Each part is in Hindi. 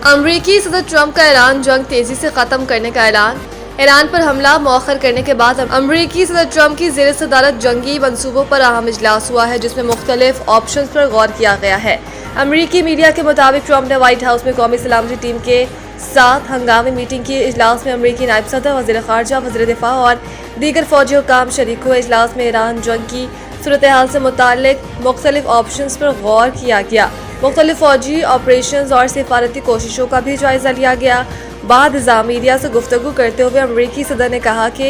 अमरीकी सदर ट्रंप का ईरान जंग तेजी से खत्म करने का ऐलान। ईरान पर हमला मौखर करने के बाद अमरीकी सदर ट्रंप की ज़ेर सदारत जंगी मंसूबों पर अहम इजलास हुआ है, जिसमें मुख्तलिफ ऑप्शंस पर गौर किया गया है। अमरीकी मीडिया के मुताबिक ट्रंप ने व्हाइट हाउस में कौमी सलामती टीम के साथ हंगामी मीटिंग की। इजलास में अमरीकी नायब सदर, वज़ीर ख़ारजा, वज़ीर दिफा और दीगर फौजी हुकाम शरीक हुए। इजलास में ईरान जंग की सूरत हाल से मुताल्लिक मुख्तलिफ ऑप्शंस पर गौर किया गया। मुख्तलिफ फौजी ऑपरेशंस और सिफारती कोशिशों का भी जायजा लिया गया। बाद मीडिया से गुफ्तगू करते हुए अमरीकी सदर ने कहा कि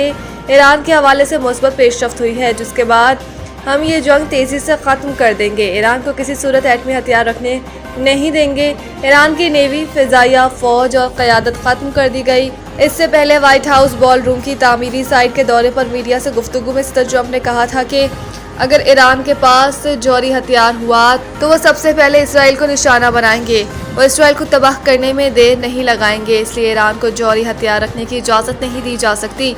ईरान के हवाले से मुस्बत पेशरफ्त हुई है, जिसके बाद हम ये जंग तेजी से ख़त्म कर देंगे। ईरान को किसी सूरत एटमी हथियार रखने नहीं देंगे। ईरान की नेवी, फ़िज़ाइया, फ़ौज और क़यादत ख़त्म कर दी गई। इससे पहले व्हाइट हाउस बॉल रूम की तामीरी साइट के दौरे पर मीडिया से गुफ्तगू में सदर ट्रंप ने कहा था कि अगर ईरान के पास जौहरी हथियार हुआ तो वह सबसे पहले इसराइल को निशाना बनाएंगे। वो इसराइल को तबाह करने में देर नहीं लगाएंगे, इसलिए ईरान को जौहरी हथियार रखने की इजाज़त नहीं दी जा सकती।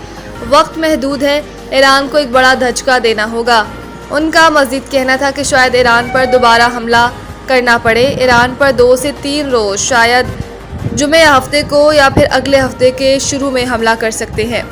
वक्त महदूद है, ईरान को एक बड़ा धचका देना होगा। उनका मज़ीद कहना था कि शायद ईरान पर दोबारा हमला करना पड़े। ईरान पर 2 से 3 रोज़, शायद जुमे हफ्ते को या फिर अगले हफ्ते के शुरू में हमला कर सकते हैं।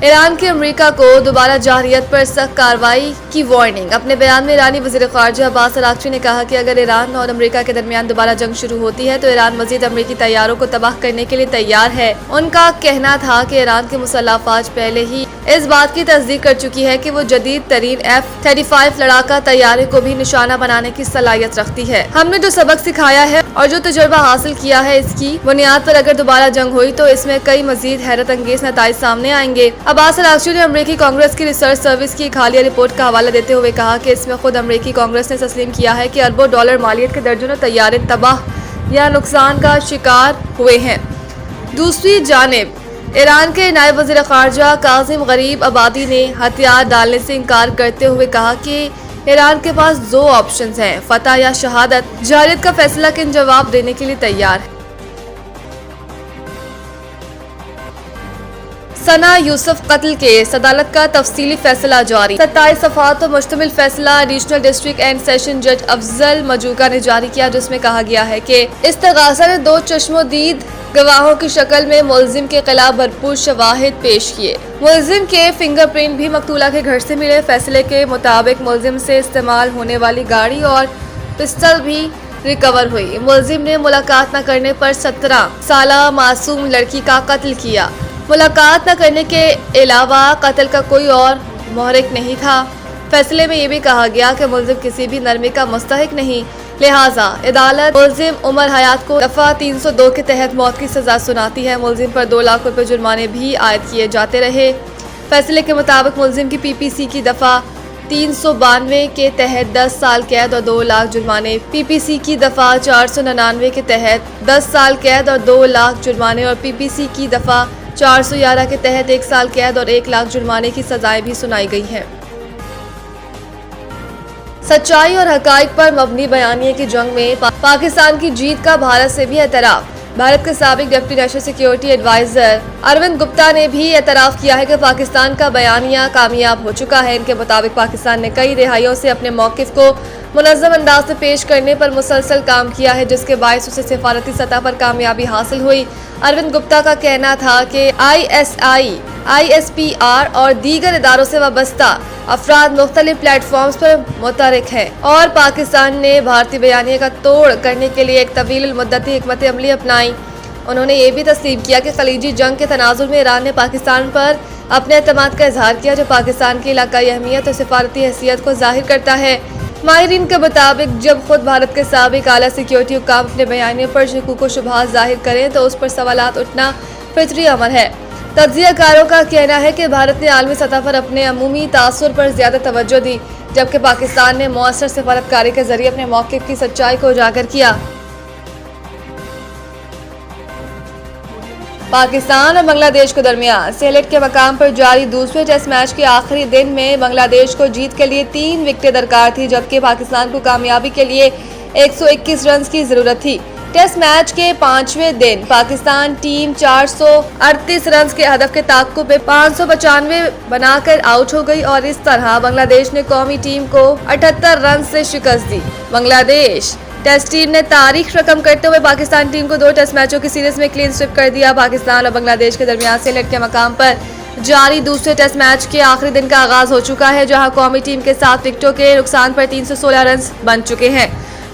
ईरान की अमेरिका को दोबारा जारहियत पर सख्त कार्रवाई की वार्निंग। अपने बयान में ईरानी वज़ीर ख़ारजा अब्बास अराग़ची ने कहा कि अगर ईरान और अमेरिका के दरमियान दोबारा जंग शुरू होती है तो ईरान मज़ीद अमेरिकी तैयारों को तबाह करने के लिए तैयार है। उनका कहना था कि ईरान की मुसल्लह फ़ौज पहले ही इस बात की तस्दीक कर चुकी है कि वो जदीद तरीन F-35 लड़ाका तैयारे को भी निशाना बनाने की सलाहियत रखती है। हमने जो सबक सिखाया है और जो तजुर्बा हासिल किया है, इसकी बुनियाद पर अगर दोबारा जंग हुई तो इसमें कई मज़ीद हैरत अंगेज नताइज सामने आएंगे। अब्बास अराग़ची ने अमेरिकी कांग्रेस की रिसर्च सर्विस की एक हालिया रिपोर्ट का हवाला देते हुए कहा कि इसमें खुद अमेरिकी कांग्रेस ने तस्लीम किया है कि अरबों डॉलर मालियत के दर्जनों तैयारे तबाह या नुकसान का शिकार हुए हैं। दूसरी जानिब ईरान के नायब वज़ीर ख़ारजा काज़िम गरीब आबादी ने हथियार डालने से इनकार करते हुए कहा कि ईरान के पास 2 ऑप्शंस हैं, फतह या शहादत। जारहियत का फैसला किन जवाब देने के लिए तैयार है। सना यूसुफ कत्ल केस, अदालत का तफसीली फैसला जारी। 27 सफ़हात पर मुश्तमिल फैसला एडिशनल डिस्ट्रिक्ट एंड सेशन जज अफजल मजूका ने जारी किया, जिसमें कहा गया है कि इस्तग़ासा ने 2 चश्मोदीद गवाहों की शक्ल में मुल्ज़िम के खिलाफ भरपूर शवाहिद पेश किए। मुल्ज़िम के फिंगरप्रिंट भी मकतूला के घर से मिले। फैसले के मुताबिक मुल्ज़िम से इस्तेमाल होने वाली गाड़ी और पिस्तल भी रिकवर हुई। मुल्ज़िम ने मुलाकात न करने पर 17 साला मासूम लड़की का कत्ल किया। मुलाकात न करने के अलावा कत्ल का कोई और मुहर्रिक नहीं था। फैसले में ये भी कहा गया कि मुल्ज़िम किसी भी नरमी का मुस्तहिक नहीं, लिहाजा अदालत मुल्ज़िम उमर हयात को दफ़ा 302 के तहत मौत की सज़ा सुनाती है। मुल्ज़िम पर 2 लाख रुपए जुर्माने भी आयद किए जाते रहे। फैसले के मुताबिक मुल्ज़िम की PPC की दफ़ा 392 के तहत 10 साल कैद और 2 लाख जुर्माने, PPC की दफ़ा 499 के तहत 10 साल कैद और 2 लाख जुर्माने और PPC की दफ़ा 411 के तहत 1 साल कैद और 1 लाख जुर्माने की सजाएं भी सुनाई गई हैं। सच्चाई और हकाइक पर मबनी बयानिए की जंग में पाकिस्तान की जीत का भारत से भी एतराफ़। भारत के साबिक deputy national security advisor Arvind Gupta ने भी एतराफ़ किया है कि पाकिस्तान का बयानिया कामयाब हो चुका है। इनके मुताबिक पाकिस्तान ने कई रिहाइयों से अपने मौक़िफ़ को मुनज़्ज़म अंदाज में पेश करने पर मुसलसल काम किया है, जिसके बायस उसे सिफारती सतह पर कामयाबी हासिल हुई। अरविंद गुप्ता का कहना था कि ISI, ISPR और दीगर इदारों से वाबस्ता अफराद मुख्तलिफ प्लेटफॉर्म्स पर मुतहरिक हैं और पाकिस्तान ने भारतीय बयानिया का तोड़ करने के लिए एक तवील मुद्दती हिकमत अमली अपनाई। उन्होंने ये भी तस्लीम किया कि खलीजी जंग के तनाजुर में ईरान ने पाकिस्तान पर अपने एतमाद का इजहार किया, जो पाकिस्तान की इलाकाई अहमियत और सिफारती हैसियत को जाहिर करता है। माहिरीन के मुताबिक जब खुद भारत के साबिक आला सिक्योरिटी हुक्काम अपने बयानियों पर शकूक व शुबहात जाहिर करें तो उस पर सवालात उठना फितरी अमर है। तज्ज़ियाकारों का कहना है कि भारत ने आलमी सतह पर अपने अमूमी तासुर पर ज़्यादा तवज्जो दी, जबकि पाकिस्तान ने मौसर सिफारतकारी के जरिए अपने मौक़िफ़ की सच्चाई को उजागर किया। पाकिस्तान और बांग्लादेश के दरमियान सिलेट के मकाम पर जारी दूसरे टेस्ट मैच के आखिरी दिन में बांग्लादेश को जीत के लिए 3 विकेटें दरकार थी, जबकि पाकिस्तान को कामयाबी के लिए 121 रन की जरूरत थी। टेस्ट मैच के 5वें दिन पाकिस्तान टीम 438 रन के हदफ के ताक़ुब पे 595 बनाकर आउट हो गई और इस तरह बांग्लादेश ने कौमी टीम को 78 रन से शिकस्त दी। बांग्लादेश टेस्ट टीम ने तारीख रकम करते हुए पाकिस्तान टीम को 2 टेस्ट मैचों की सीरीज में क्लीन स्वीप कर दिया। पाकिस्तान और बांग्लादेश के दरमियान से लटके मकाम पर जारी दूसरे टेस्ट मैच के आखिरी दिन का आगाज हो चुका है, जहां कौमी टीम के 7 विकेटों के नुकसान पर 316 रन बन चुके हैं।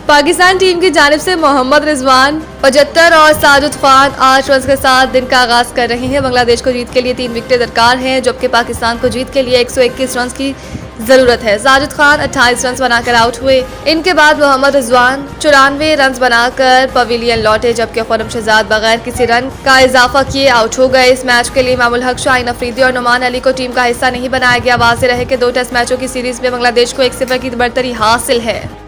पाकिस्तान टीम की जानिब से मोहम्मद रिजवान 75 और साजिद खान 8 रन के साथ दिन का आगाज कर रहे हैं। बांग्लादेश को जीत के लिए 3 विकेटें दरकार हैं, जबकि पाकिस्तान को जीत के लिए 121 रन की जरूरत है। साजिद खान 28 रन बनाकर आउट हुए। इनके बाद मोहम्मद रिजवान 94 रन बनाकर पवेलियन लौटे, जबकि खुर्रम शहजाद बगैर किसी रन का इजाफा किए आउट हो गए। इस मैच के लिए इमामुल हक, शाहीन अफरीदी और नुमान अली को टीम का हिस्सा नहीं बनाया गया। वाज़ेह रहे कि 2 टेस्ट मैचों की सीरीज में बांग्लादेश को 1-0 की बढ़तरी हासिल है।